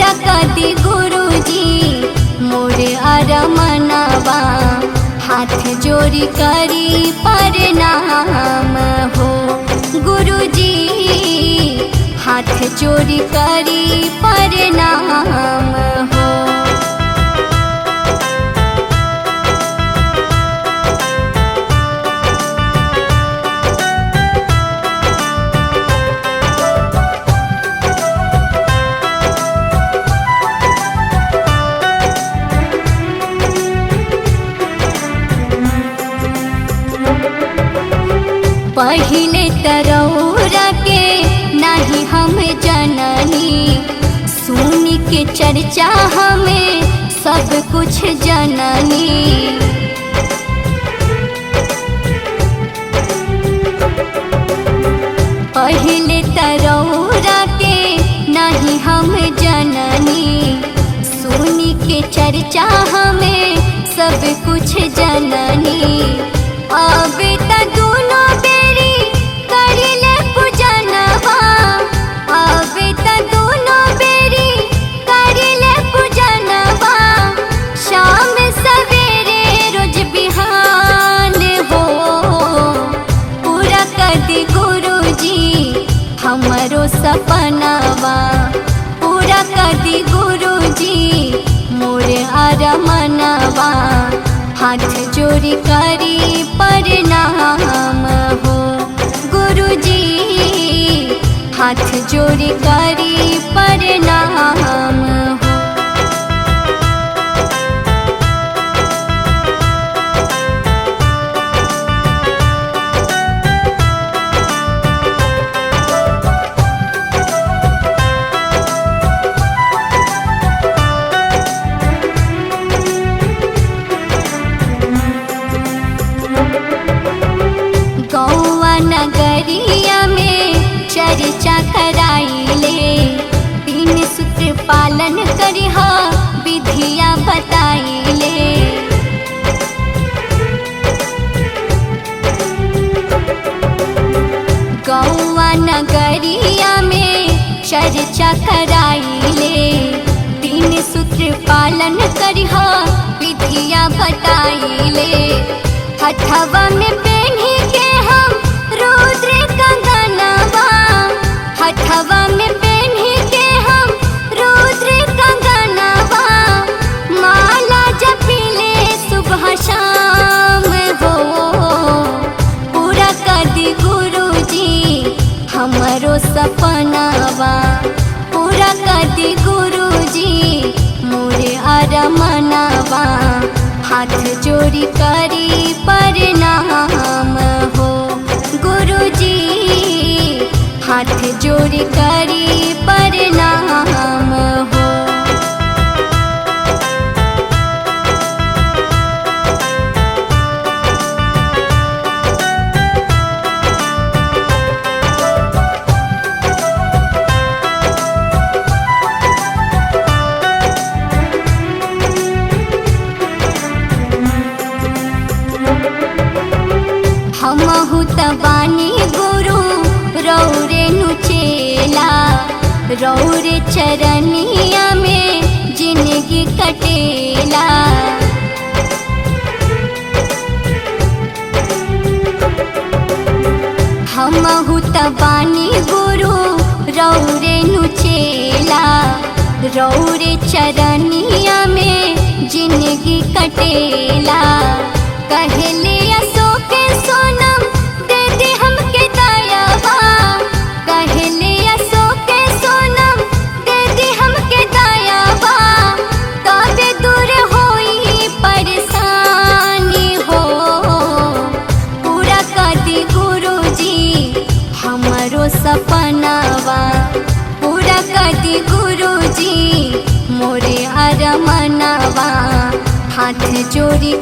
पूरा कदी गुरुजी मोरे अरमनवा, हाथ जोड़ी करी प्रणाम हो गुरुजी, हाथ जोड़ी करी प्रणाम हो। पहिले तरौरा के नाही हम जननी, सुन के चर्चा हमें सब कुछ जननी। पहिले तरौरा के नहीं हम जननी, सुन के चर्चा हमें सब कुछ जननी। अब त दोनों बेरी करिले पूजनवा, अब त दोनों बेरी करिले पूजनवा, शाम सवेरे रोज बिहान हो। पूरा कदी गुरुजी हमरो सपनावा, पूरा कदी गुरुजी मोरे अरमनवा, हाथ जोड़ी करी प्रणाम हो गुरुजी, हाथ जोड़ी करी प्रणाम हो। गौवा नगरिया में चर्चा कराइले, तीन सूत्र पालन करिहा विधिया बताइले। गौवा नगरिया में चर्चा कराइले, तीन सूत्र पालन करिहा विधिया बताइले। हथवा में पेन्ही के हम रुद्र कंगनवा, हथवा में पेन्ही के हम रुद्र कंगनवा, माला जपिले सुबह शाम हो। पूरा कदी गुरुजी हमरो सपनावा, पूरा कदी गुरुजी मोरे अरमनवा, हाथ जोड़ी करी प्रणाम हो गुरुजी, हाथ जोड़ी करी प्रणाम हो। हमहु त बानी गुरु रौरे नु चेला, रौरे चरनिया में जिंदगी कटेला। हमहु त बानी गुरु रौरे नु चेला, रौरे चरनिया में जिंदगी कटेला। कहले अशोक सोनम दे दे हमके दयावा, कहले अशोक सोनम दे दे हमके दयावा, तबे दूर होई परेशानी हो। पूरा कदी गुरुजी हमरो सपनावा, पूरा कदी गुरुजी मोरे अरमनवा, हाथ जोड़ी